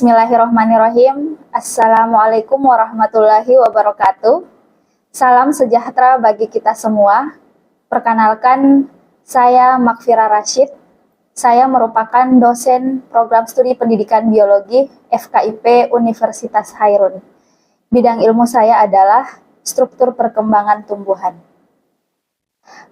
Bismillahirrahmanirrahim. Assalamualaikum warahmatullahi wabarakatuh. Salam sejahtera bagi kita semua. Perkenalkan, saya Makfira Rashid. Saya merupakan dosen program studi pendidikan biologi FKIP Universitas Hairun. Bidang ilmu saya adalah struktur perkembangan tumbuhan.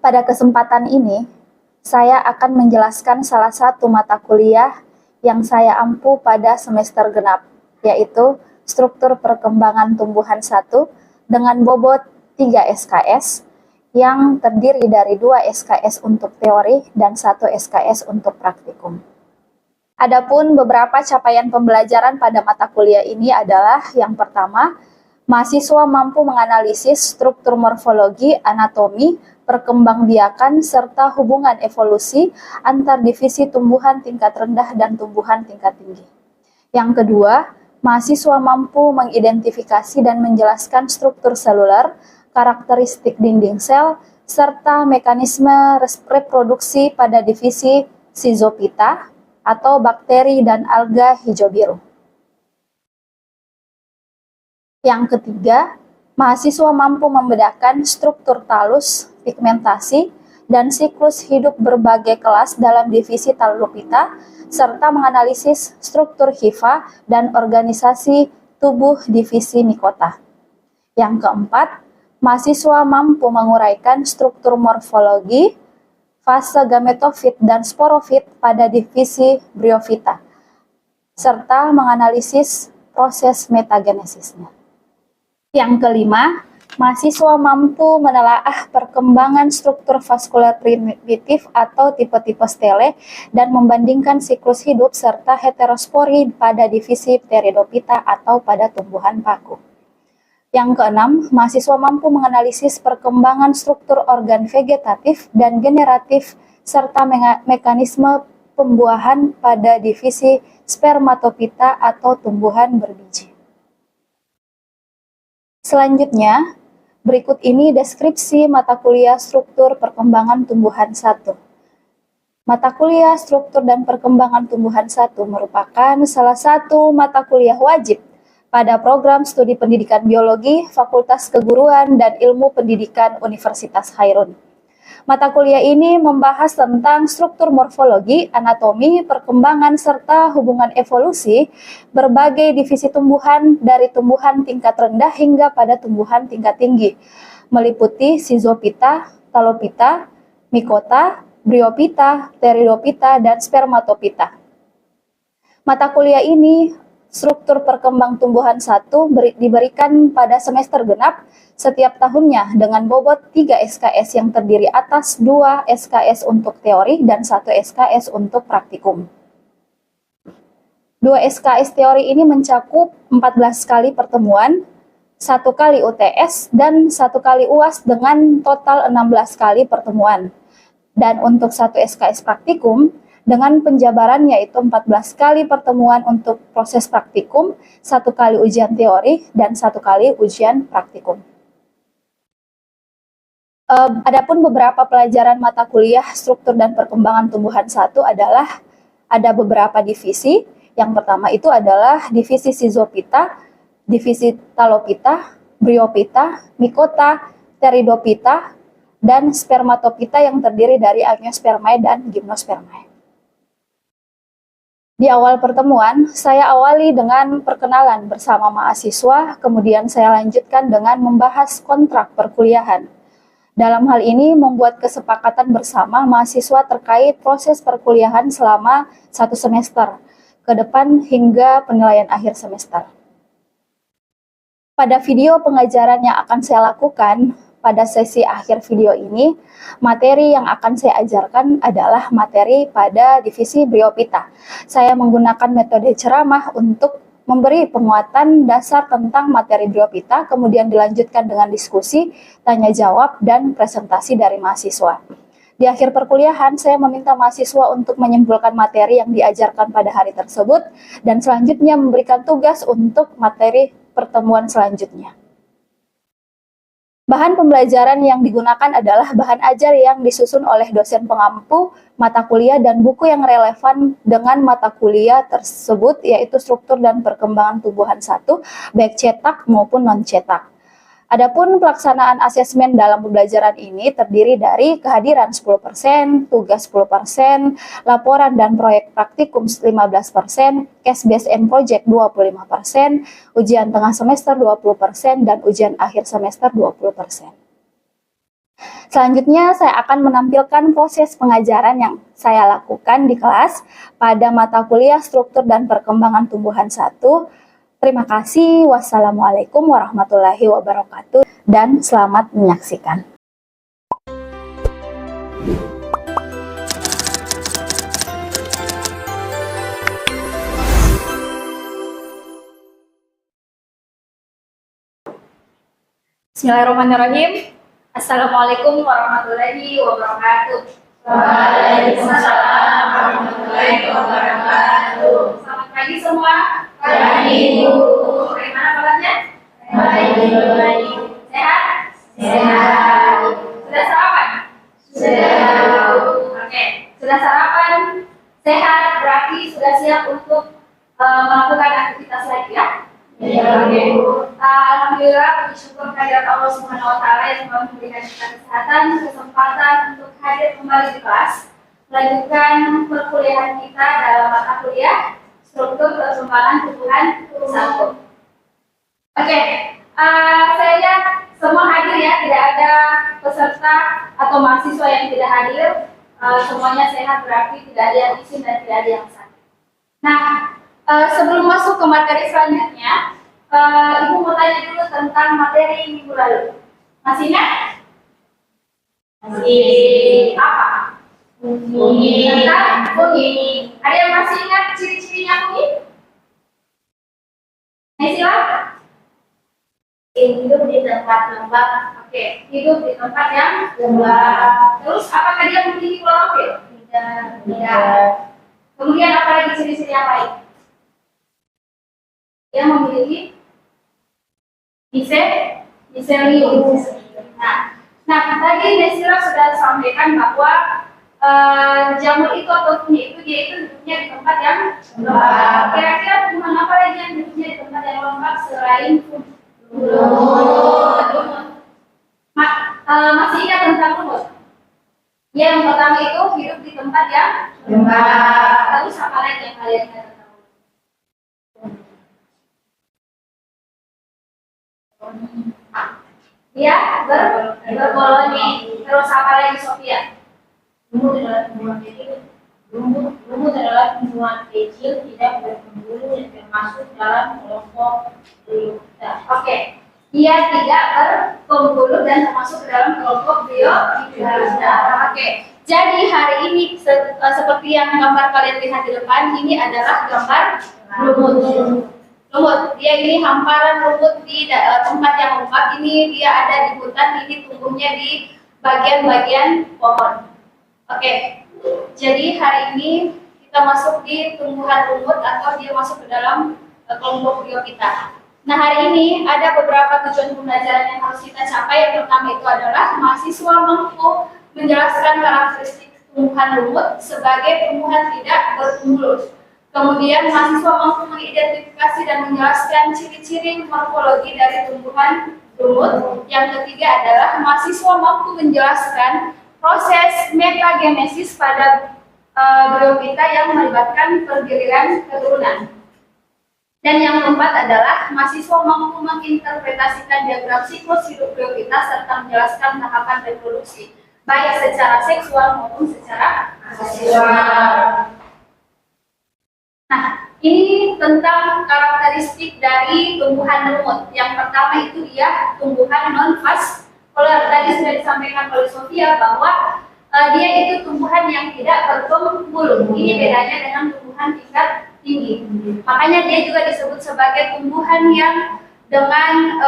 Pada kesempatan ini, saya akan menjelaskan salah satu mata kuliah yang saya ampu pada semester genap, yaitu struktur perkembangan tumbuhan 1 dengan bobot 3 SKS yang terdiri dari 2 SKS untuk teori dan 1 SKS untuk praktikum. Adapun beberapa capaian pembelajaran pada mata kuliah ini adalah yang pertama, mahasiswa mampu menganalisis struktur morfologi, anatomi, perkembangbiakan, serta hubungan evolusi antar divisi tumbuhan tingkat rendah dan tumbuhan tingkat tinggi. Yang kedua, mahasiswa mampu mengidentifikasi dan menjelaskan struktur seluler, karakteristik dinding sel, serta mekanisme reproduksi pada divisi Schizophyta atau bakteri dan alga hijau biru. Yang ketiga, mahasiswa mampu membedakan struktur talus, pigmentasi, dan siklus hidup berbagai kelas dalam divisi Talupita, serta menganalisis struktur hifa dan organisasi tubuh divisi Mycota. Yang keempat, mahasiswa mampu menguraikan struktur morfologi, fase gametofit dan sporofit pada divisi Bryophyta, serta menganalisis proses metagenesisnya. Yang kelima, mahasiswa mampu menelaah perkembangan struktur vaskular primitif atau tipe-tipe stele dan membandingkan siklus hidup serta heterospori pada divisi Pteridophyta atau pada tumbuhan paku. Yang keenam, mahasiswa mampu menganalisis perkembangan struktur organ vegetatif dan generatif serta mekanisme pembuahan pada divisi Spermatophyta atau tumbuhan berbiji. Selanjutnya, berikut ini deskripsi mata kuliah struktur perkembangan tumbuhan 1. Mata kuliah struktur dan perkembangan tumbuhan 1 merupakan salah satu mata kuliah wajib pada program studi pendidikan biologi Fakultas Keguruan dan Ilmu Pendidikan Universitas Hairun. Mata kuliah ini membahas tentang struktur morfologi, anatomi, perkembangan, serta hubungan evolusi berbagai divisi tumbuhan dari tumbuhan tingkat rendah hingga pada tumbuhan tingkat tinggi, meliputi Schizophyta, Talophyta, Mycota, Bryophyta, Pteridophyta, dan Spermatophyta. Mata kuliah ini struktur perkembang tumbuhan 1 diberikan pada semester genap setiap tahunnya dengan bobot 3 SKS yang terdiri atas 2 SKS untuk teori dan 1 SKS untuk praktikum. 2 SKS teori ini mencakup 14 kali pertemuan, 1 kali UTS, dan 1 kali UAS dengan total 16 kali pertemuan. Dan untuk 1 SKS praktikum, dengan penjabaran yaitu 14 kali pertemuan untuk proses praktikum, 1 kali ujian teori, dan 1 kali ujian praktikum. Adapun beberapa pelajaran mata kuliah struktur dan perkembangan tumbuhan 1 adalah ada beberapa divisi. Yang pertama itu adalah divisi Schizophyta, divisi Talophyta, Bryophyta, Mycota, Pteridophyta, dan Spermatophyta yang terdiri dari Angiospermae dan Gymnospermae. Di awal pertemuan, saya awali dengan perkenalan bersama mahasiswa, kemudian saya lanjutkan dengan membahas kontrak perkuliahan. Dalam hal ini, membuat kesepakatan bersama mahasiswa terkait proses perkuliahan selama 1 semester, ke depan hingga penilaian akhir semester. Pada video pengajaran yang akan saya lakukan, pada sesi akhir video ini, materi yang akan saya ajarkan adalah materi pada divisi Bryophyta. Saya menggunakan metode ceramah untuk memberi penguatan dasar tentang materi Bryophyta, kemudian dilanjutkan dengan diskusi, tanya jawab, dan presentasi dari mahasiswa. Di akhir perkuliahan, saya meminta mahasiswa untuk menyimpulkan materi yang diajarkan pada hari tersebut, dan selanjutnya memberikan tugas untuk materi pertemuan selanjutnya. Bahan pembelajaran yang digunakan adalah bahan ajar yang disusun oleh dosen pengampu mata kuliah dan buku yang relevan dengan mata kuliah tersebut, yaitu struktur dan perkembangan tumbuhan 1, baik cetak maupun non-cetak. Adapun pelaksanaan asesmen dalam pembelajaran ini terdiri dari kehadiran 10%, tugas 10%, laporan dan proyek praktikum 15%, case based and project 25%, ujian tengah semester 20%, dan ujian akhir semester 20%. Selanjutnya saya akan menampilkan proses pengajaran yang saya lakukan di kelas pada mata kuliah struktur dan perkembangan tumbuhan 1. Terima kasih. Wassalamualaikum warahmatullahi wabarakatuh dan selamat menyaksikan. Bismillahirrahmanirrahim. Assalamualaikum warahmatullahi wabarakatuh. Waalaikumsalam warahmatullahi wabarakatuh. Selamat pagi semua. Pagi, Bu. Bagaimana kabarnya? Baik. Sehat? Sehat. Sudah sarapan? Sudah. Oke, sudah sarapan, sehat, berarti sudah siap untuk melakukan aktivitas lagi ya? Iya, Bu. Alhamdulillah, puji syukur kehadirat Allah Subhanahu wa Ta'ala yang telah memberikan kita kesehatan, kesempatan untuk hadir kembali di kelas, melanjutkan perkuliahan kita dalam mata kuliah struktur perkembangan tumbuhan 1. Oke, saya lihat semua hadir ya, tidak ada peserta atau mahasiswa yang tidak hadir. Semuanya sehat, berarti tidak ada yang izin dan tidak ada yang sakit. Nah, sebelum masuk ke materi selanjutnya, Ibu mau tanya dulu tentang materi minggu lalu. Masih ingat? Masih. Apa? Bunyi. Tentang bunyi. Ada yang masih ingat ciri-cirinya bunyi? Sila? Hidup di tempat lembab. Oke, hidup di tempat yang Lembab. Terus apakah dia memiliki klorofil? Tidak. Kemudian apa lagi ciri-ciri yang lain? Dia memiliki miselium. Nah, tadi Nesira sudah sampaikan bahwa jamur itu atau bunyi itu dia itu hidupnya di tempat yang lembab. Kira-kira tumbuhan apa lagi yang hidupnya di tempat yang lembab selain lumut? Masih ingat tentang lumut? Yang pertama itu hidup di tempat yang Lembab. Terus apa lagi yang kalian ingat tentang lumut? Dia berkoloni. Terus apa lagi Sofia? Lumut adalah tumbuhan kecil. Lumut adalah tumbuhan kecil tidak berbulu yang termasuk dalam kelompok biota. Oke, dia tidak berpembuluh dan termasuk ke dalam kelompok biota. Oke, jadi hari ini seperti yang gambar kalian lihat di depan, ini adalah gambar lumut. Lumut, dia ini hamparan lumut di tempat yang lembab. Ini dia ada di hutan, ini tumbuhnya di bagian-bagian pohon. Oke, jadi hari ini kita masuk di tumbuhan lumut atau dia masuk ke dalam kelompok biota. Nah, hari ini ada beberapa tujuan pembelajaran yang harus kita capai. Yang pertama itu adalah mahasiswa mampu menjelaskan karakteristik tumbuhan lumut sebagai tumbuhan tidak berpembuluh. Kemudian mahasiswa mampu mengidentifikasi dan menjelaskan ciri-ciri morfologi dari tumbuhan lumut. Yang ketiga adalah mahasiswa mampu menjelaskan proses metagenesis pada biota yang melibatkan pergiliran keturunan. Dan yang keempat adalah mahasiswa mampu menginterpretasikan diagram siklus hidup biota serta menjelaskan tahapan reproduksi, baik secara seksual maupun secara seksual. Nah, ini tentang karakteristik dari tumbuhan lumut. Yang pertama itu dia tumbuhan non-vaskular. Tadi sudah disampaikan oleh Sofia bahwa dia itu tumbuhan yang tidak berpembuluh. Ini bedanya dengan tumbuhan tingkat tinggi. Makanya dia juga disebut sebagai tumbuhan yang dengan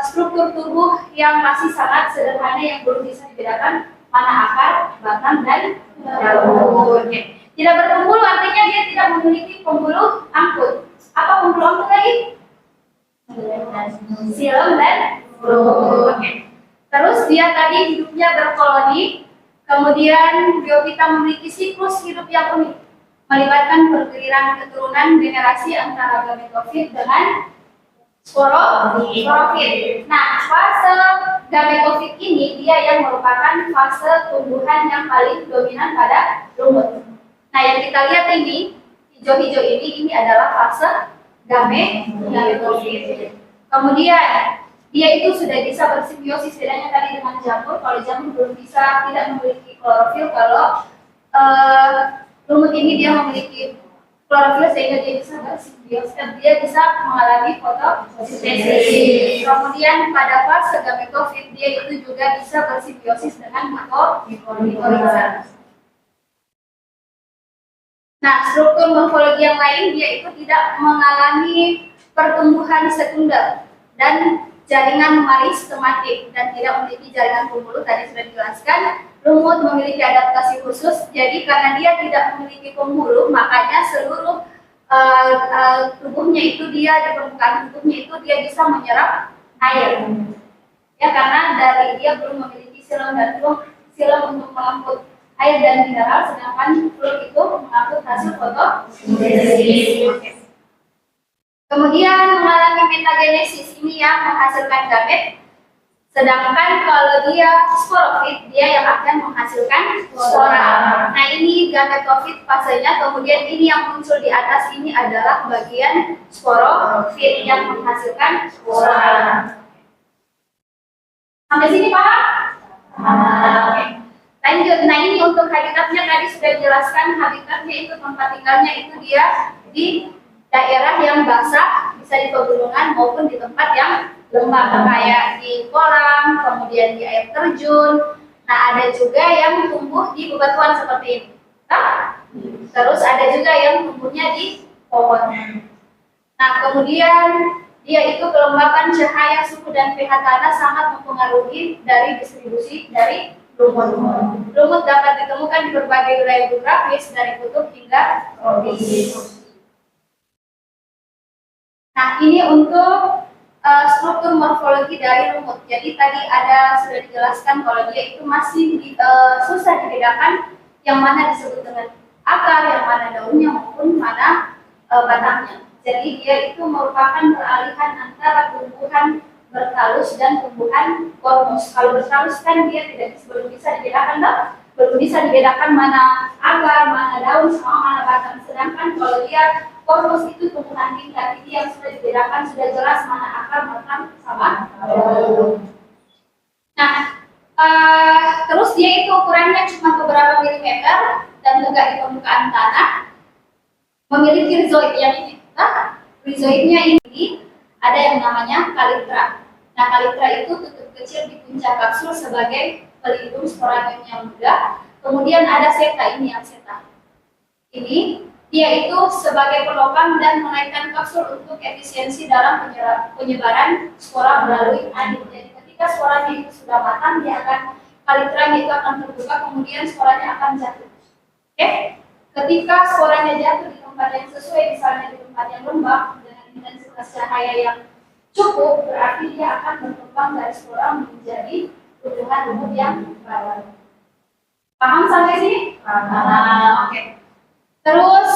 struktur tubuh yang masih sangat sederhana yang belum bisa dibedakan mana akar, batang, dan daun. Tidak berpembuluh artinya dia tidak memiliki pembuluh angkut. Apa pembuluh angkut lagi? Silem dan bulu. Oke. dia tadi hidupnya berkoloni, kemudian biofita memiliki siklus hidup yang unik, melibatkan pergiliran keturunan generasi antara gametofit dengan sporofit. Nah, fase gametofit ini dia yang merupakan fase tumbuhan yang paling dominan pada lumut. Nah, yang kita lihat ini, hijau-hijau ini adalah fase gametofit. Kemudian dia itu sudah bisa bersimbiosis, bedanya tadi dengan jamur. Kalau jamur belum bisa, tidak memiliki klorofil. Kalau lumut ini dia memiliki klorofil sehingga dia bisa bersimbiosis, dia bisa mengalami fotosintesis. Kemudian pada fase gametofit dia itu juga bisa bersimbiosis dengan mikorizat. Nah, struktur morfologi yang lain dia itu tidak mengalami pertumbuhan sekunder dan jaringan meristematik dan tidak memiliki jaringan pembuluh. Tadi sudah dijelaskan, lumut memiliki adaptasi khusus. Jadi karena dia tidak memiliki pembuluh, makanya seluruh tubuhnya itu di permukaan tubuhnya itu dia bisa menyerap air. Ya, karena dari dia belum memiliki silem untuk mengangkut air dan mineral, sedangkan fluid itu mengangkut hasil fotosintesis. Kemudian mengalami metagenesis, ini yang menghasilkan gamet. Sedangkan kalau dia sporofit, dia yang akan menghasilkan spora. Nah, ini gametofit fasenya. Kemudian ini yang muncul di atas ini adalah bagian sporofit yang menghasilkan spora. Sampai sini paham? Oke. Lanjut. Nah, ini untuk habitatnya tadi sudah dijelaskan. Habitatnya itu tempat tinggalnya itu dia di daerah yang basah, bisa di pegunungan maupun di tempat yang lembab, kayak di kolam, kemudian di air terjun. Nah, ada juga yang tumbuh di bebatuan seperti ini. Nah, terus ada juga yang tumbuhnya di pohon. Nah, kemudian dia itu kelembapan cahaya, suhu, dan pH tanah sangat mempengaruhi dari distribusi dari lumut. Lumut dapat ditemukan di berbagai wilayah geografis dari kutub hingga tropis. Nah, ini untuk struktur morfologi dari lumut. Jadi tadi sudah dijelaskan kalau dia itu masih susah dibedakan yang mana disebut dengan akar, yang mana daunnya maupun mana batangnya. Jadi dia itu merupakan peralihan antara tumbuhan bertalus dan tumbuhan kormus. Kalau bertalus kan dia belum bisa dibedakan, belum bisa dibedakan mana akar, mana daun, sama mana batang. Sedangkan kalau dia kormus itu tumbuhan tingkat, ini yang sudah dibedakan, sudah jelas mana akar, batang, sama daun. Nah, terus dia itu ukurannya cuma beberapa milimeter dan tegak di permukaan tanah. Memiliki rhizoid yang ini. Nah, rhizoidnya ini ada yang namanya kalitra. Nah, kalitra itu tutup kecil di puncak kapsul sebagai pelindung sporadium yang muda. Kemudian ada seta, ini yang seta. Ini dia itu sebagai penopang dan menaikkan kapsul untuk efisiensi dalam penyebaran spora melalui angin. Jadi ketika sporanya itu sudah matang, dia akan kalitranya itu akan terbuka, kemudian sporanya akan jatuh. Oke? Ketika sporanya jatuh di tempat yang sesuai, misalnya di tempat yang lembab dengan intensitas cahaya yang cukup, berarti dia akan berkembang dari spora menjadi tumbuhan lumut yang baru. Paham sampai sini? Paham. Oke. Terus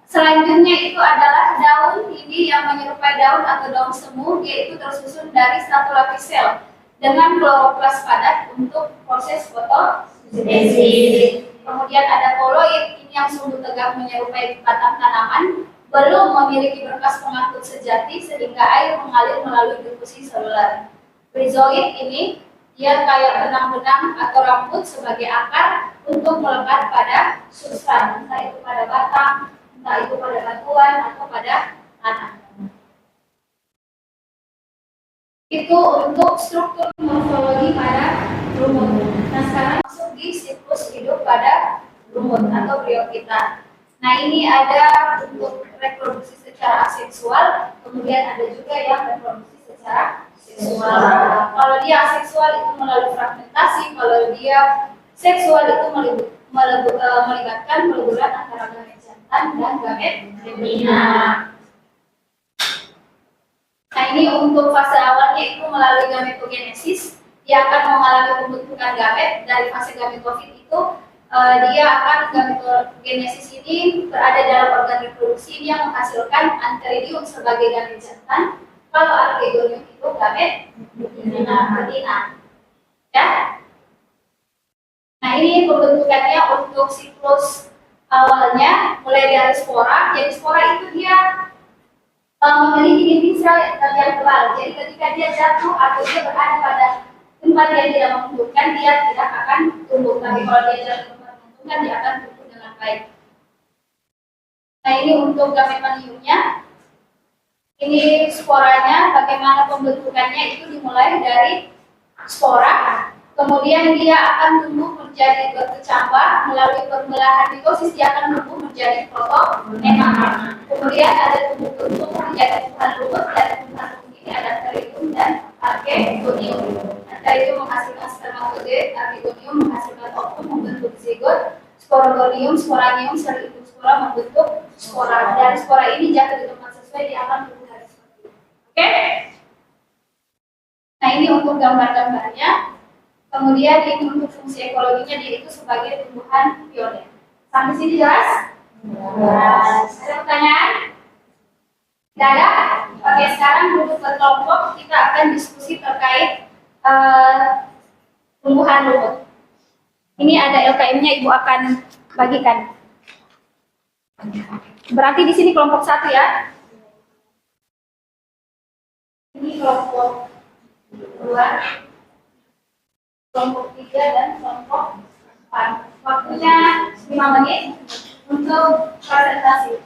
selanjutnya itu adalah daun. Ini yang menyerupai daun atau daun semu. Dia itu tersusun dari satu lapis sel dengan kloroplas padat untuk proses fotosintesis. Kemudian ada koloid, ini yang sumbu tegak menyerupai batang tanaman, belum memiliki berkas pengangkut sejati sehingga air mengalir melalui difusi seluler. Rhizoid ini dia kayak benang-benang atau rambut sebagai akar untuk melekat pada substrat, entah itu pada batang, entah itu pada batuan atau pada tanah. Itu untuk struktur morfologi pada lumut. Nah, sekarang masuk di siklus hidup pada lumut atau bryophyta. Nah, ini ada untuk reproduksi secara aseksual, kemudian ada juga yang reproduksi secara seksual. Kalau dia aseksual itu melalui fragmentasi, kalau dia seksual itu melibatkan peleburan antara gamet jantan dan gamet femina. Nah, ini untuk fase awalnya itu melalui gametogenesis, dia akan mengalami pembentukan gamet. Dari fase gametofit itu dia akan gametogenesis ini berada dalam organ reproduksi ini yang menghasilkan antheridium sebagai gamet jantan. Kalau archegonium itu gamet betina. Ya. Nah, ini pembentukannya untuk siklus awalnya mulai dari spora. Jadi spora itu dia memiliki dinding sel yang tebal. Jadi ketika dia jatuh atau dia berada pada tempat yang tidak menguntungkan, dia tidak akan tumbuh. Tapi kalau dia jatuh ke tempat menguntungkan, dia akan tumbuh dengan baik. Nah, ini untuk gametoniumnya. Ini sporanya, bagaimana pembentukannya itu dimulai dari spora. Kemudian dia akan tumbuh menjadi berkecambah melalui pembelahan mitosis, dia akan tumbuh menjadi protonema. Kemudian ada tumbuh menjadi tumbuhan lulut, dan tumbuhan lulut ini ada antheridium dan archegonium. Antheridium menghasilkan spermatozoid, archegonium menghasilkan ovum membentuk zigot, sporogonium, sporanium, sel induk spora membentuk spora. Dan spora ini jatuh di tempat sesuai, dia akan tumbuh dari seperti ini. Oke? Nah, ini untuk gambar-gambarnya. Kemudian ini untuk fungsi ekologinya, dia itu sebagai tumbuhan pioner. Sampai sini jelas? Jelas. Ada pertanyaan? Tidak ada? Oke, sekarang duduk berkelompok, kita akan diskusi terkait tumbuhan lumut. Ini ada LKM-nya, Ibu akan bagikan. Berarti di sini kelompok 1 ya. Ini kelompok 2. Kelompok 3 dan kelompok 4. Waktunya 5 menit untuk presentasi.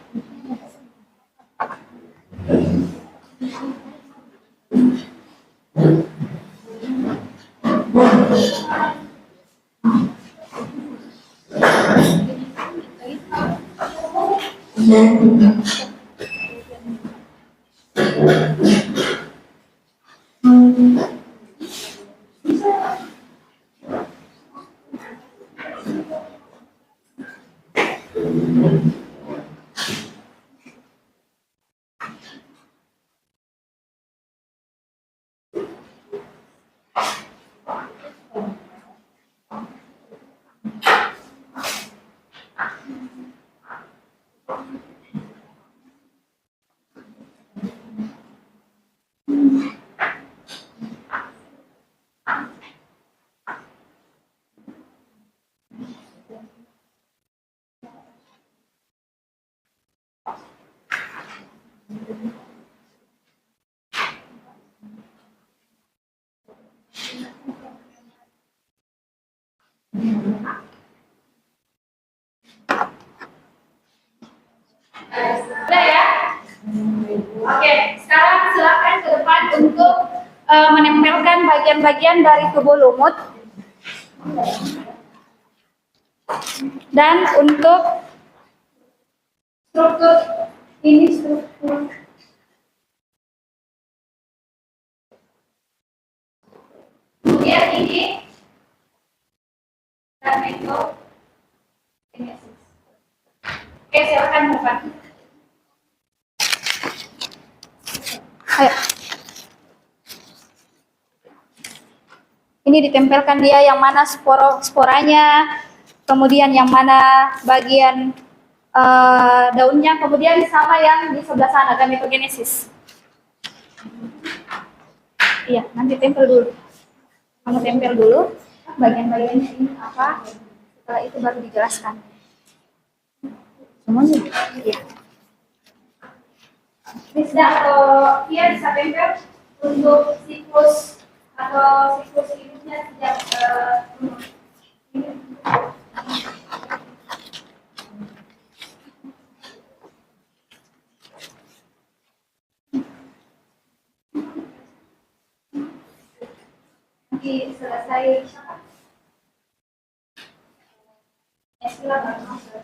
Sudah ya? Oke, sekarang silakan ke depan untuk menempelkan bagian-bagian dari tubuh lumut. Dan untuk struktur ini struktur kemudian ini gametogenisis. Oke, silakan depan. Ayo. Ini ditempelkan dia yang mana sporanya, kemudian yang mana bagian daunnya, kemudian sama yang di sebelah sana gametogenesis. Iya, nanti tempel dulu. Kamu tempel dulu bagian-bagiannya ini apa. Setelah itu baru dijelaskan. Semuanya? Iya. Bisa atau dia bisa tempel untuk siklus atau siklus hidupnya sejak ini. Nanti selesai silakan masuk.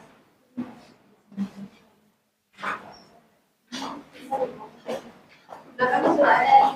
Belakang sudah ada.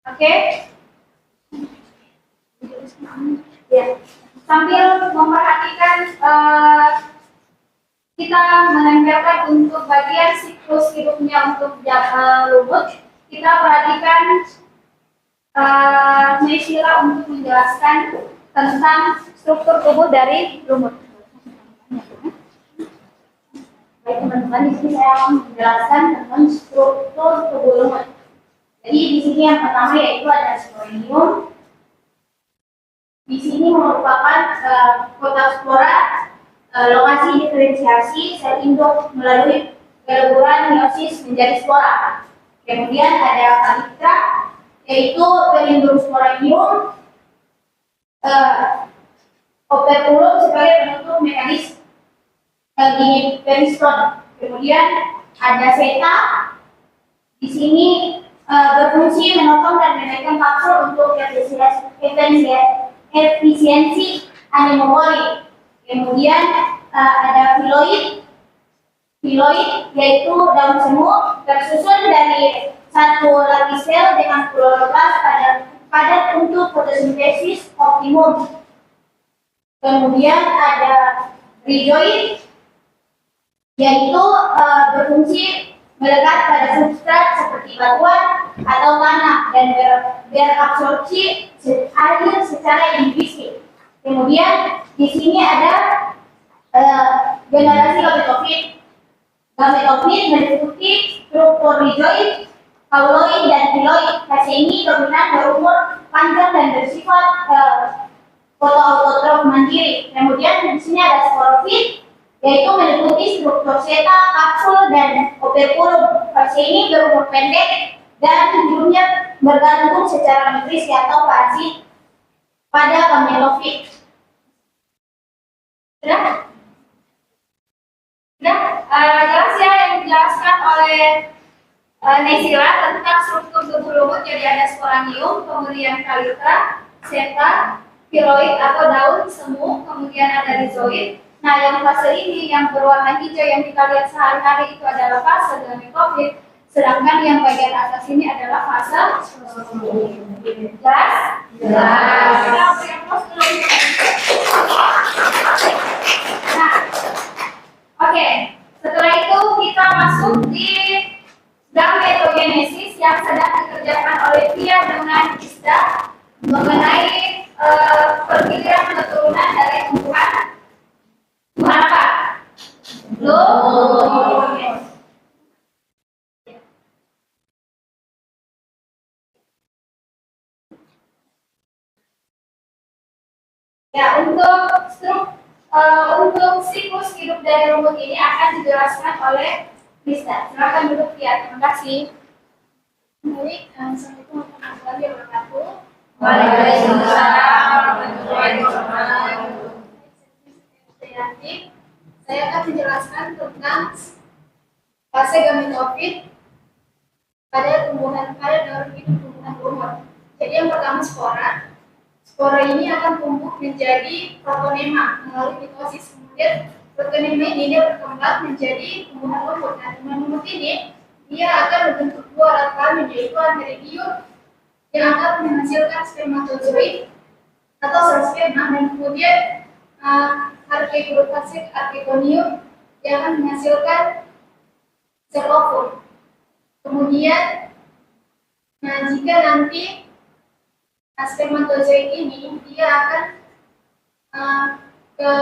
Oke. Ya. Sambil memperhatikan kita menempelkan untuk bagian siklus hidupnya untuk lumut, kita perhatikan Naysila untuk menjelaskan tentang struktur tubuh dari lumut. Baik teman-teman, di sini saya akan menjelaskan tentang struktur tubuh lumut. Jadi di sini yang pertama yaitu ada sporonium. Di sini merupakan kotak spora, lokasi diferensiasi sel induk melalui peleburan meiosis menjadi spora. Kemudian ada kalitra, yaitu pelindung sporonium, operculum sebagai penutup mekanis gigi periston. Kemudian ada seta, di sini berfungsi menopang dan menaikkan kapsul untuk efisiensi anemomori. Kemudian ada filoid, yaitu daun semu tersusun dari satu lapis sel dengan kloroplast padat untuk fotosintesis optimum. Kemudian ada rhizoid, yaitu berfungsi melekat pada substrat seperti batuan atau tanah dan berabsorpsi air secara individu. Kemudian di sini ada generasi gametofit. Gametofit meliputi struktur rhizoid, kauloid, dan filoid. Fase ini dominan berumur panjang dan bersifat fotoautotrof mandiri. Kemudian di sini ada sporofit, yaitu meliputi struktur seta, kapsul, dan operculum. Fase ini berumur pendek dan hidupnya bergantung secara nutrisi atau parasit pada gametofit. Sudah? Jelas ya yang dijelaskan oleh Naysila tentang struktur tubuh lumut. Jadi ada sporanium, kemudian kalitra, seta, filoid atau daun semu, kemudian ada rhizoid. Nah, yang fase ini yang berwarna hijau yang kita lihat sehari-hari itu adalah fase gametofit, sedangkan yang bagian atas ini adalah fase jelas? Jelas. Nah, oke. Setelah itu kita masuk di gametogenesis yang sedang dikerjakan oleh Pia dengan Isda mengenai pergiliran keturunan dari tumbuhan apa? Lumut. Ya, untuk siklus hidup dari lumut ini akan dijelaskan oleh Krista. Silakan duduk ya. Terima kasih. Baik, assalamualaikum warahmatullahi wabarakatuh. Waalaikumsalam warahmatullahi wabarakatuh. Saya akan menjelaskan tentang fase gametofit pada daur hidup tumbuhan lumut. Jadi yang pertama spora. Spora ini akan tumbuh menjadi protonema melalui mitosis. Kemudian protonema ini berkembang menjadi tumbuhan lumut. Nah, tumbuhan lumut ini dia akan membentuk dua urat kelamin, yaitu antheridium yang akan menghasilkan spermatozoid atau sel sperma, dan kemudian archegonium yang akan menghasilkan sel ovum. Kemudian, jika nanti spermatozoid ini dia akan eh, ke,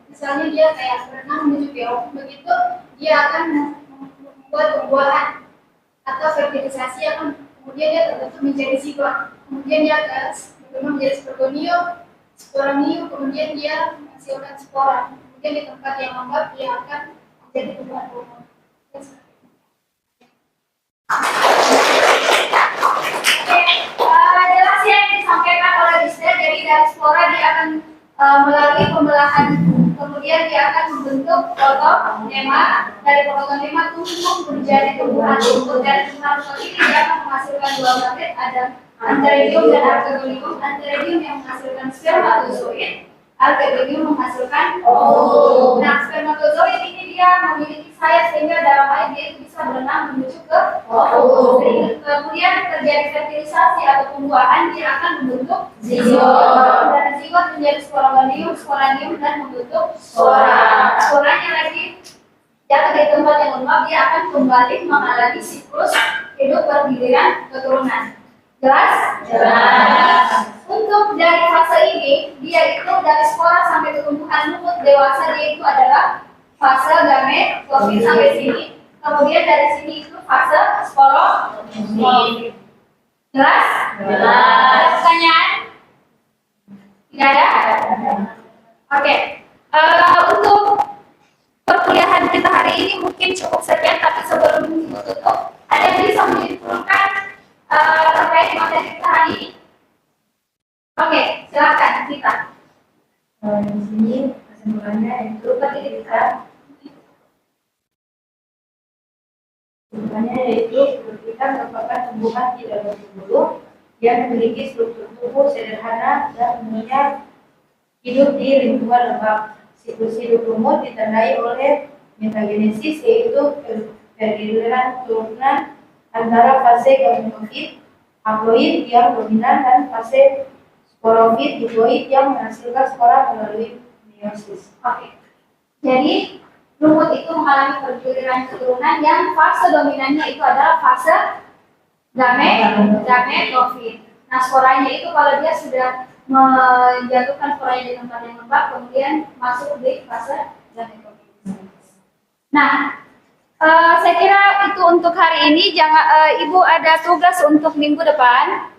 misalnya dia kayak berenang menuju biok, begitu dia akan membuat tumbuhan atau fertilisasi akan kemudian dia terbentuk menjadi zigot, kemudian dia berkembang menjadi sporonium, sporonium, kemudian dia menghasilkan spora, kemudian di tempat yang lembab dia akan menjadi tumbuhan bunga. Jelas ya yang disampaikan oleh Gisda, jadi dari spora dia akan melalui pembelahan, kemudian dia akan membentuk protonema, dari protonema tumbuh menjadi tumbuhan rumput, dari tumbuhan rumput ini dia akan menghasilkan dua magnet, ada antheridium dan archegonium. Antheridium yang menghasilkan spermatozoid, archegonium menghasilkan ovum. Nah, spermatozoid ini dia memiliki sayap sehingga dalam air dia itu bisa berenang menuju ke ovum. Kemudian terjadi fertilisasi atau pembuahan, dia akan membentuk zigot. Dari zigot menjadi sporangonium, sporanium dan membentuk spora. Sporanya lagi jatuh di tempat yang lembab, dia akan kembali mengalami siklus hidup bergiliran keturunan. Jelas? Jelas. Untuk dari fase ini, dia itu dari spora sampai ke tumbuhan lumut dewasa, dia itu adalah fase gametofit sampai sini. Kemudian dari sini itu fase sporofit. Jelas? Jelas. Ada pertanyaan? Tidak ada? Oke. Untuk perkuliahan kita hari ini mungkin cukup sekian, tapi sebelum ditutup, ada yang bisa menyimpulkan terkait materi kita hari ini? Oke, silakan kita. Di sini kesimpulannya itu kita merupakan tumbuhan tidak berbulu yang memiliki struktur tubuh sederhana dan umumnya hidup di lingkungan lembab. Siklus hidup lumut ditandai oleh metagenesis, yaitu pergiliran turunan antara fase gametofit haploid yang dominan dan fase sporofit diploid yang menghasilkan spora melalui meiosis. Oke. Jadi lumut itu mengalami pergiliran keturunan yang fase dominannya itu adalah fase gametofit. Nah, sporanya itu kalau dia sudah menjatuhkan sporanya di tempat yang lembab, kemudian masuk di fase gametofit. Nah, saya kira itu untuk hari ini. Ibu ada tugas untuk minggu depan.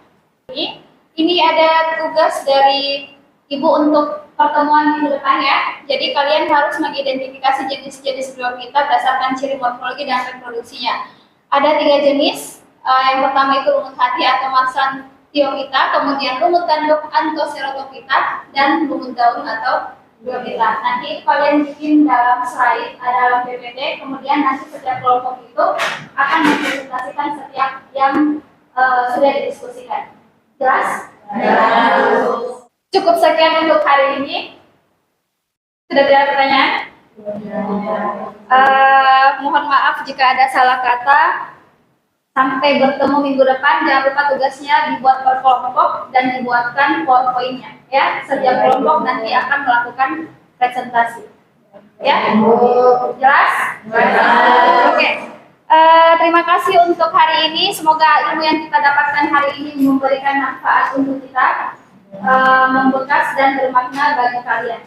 Ini ada tugas dari Ibu untuk pertemuan minggu depan ya. Jadi kalian harus mengidentifikasi jenis-jenis biota berdasarkan ciri morfologi dan reproduksinya. Ada 3 jenis. Yang pertama itu lumut hati atau Marsantiophyta, kemudian lumut tanduk Anthocerotophyta, dan lumut daun atau biota. Nanti kalian bikin dalam slide, dalam PPT, kemudian nanti setiap kelompok itu akan mempresentasikan setiap yang sudah didiskusikan. Jelas? Jelas. Cukup sekian untuk hari ini. Sudah tidak ada pertanyaan? Mohon maaf jika ada salah kata. Sampai bertemu minggu depan. Jangan lupa tugasnya dibuat per kelompok dan dibuatkan PowerPoint-nya. Ya, setiap kelompok nanti akan melakukan presentasi. Ya, jelas? Jelas. Oke. Terima kasih untuk hari ini. Semoga ilmu yang kita dapatkan hari ini memberikan manfaat untuk kita, membekas dan bermakna bagi kalian.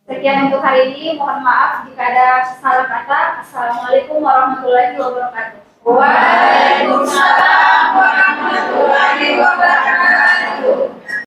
Sekian untuk hari ini. Mohon maaf jika ada salah kata. Assalamualaikum warahmatullahi wabarakatuh. Waalaikumsalam.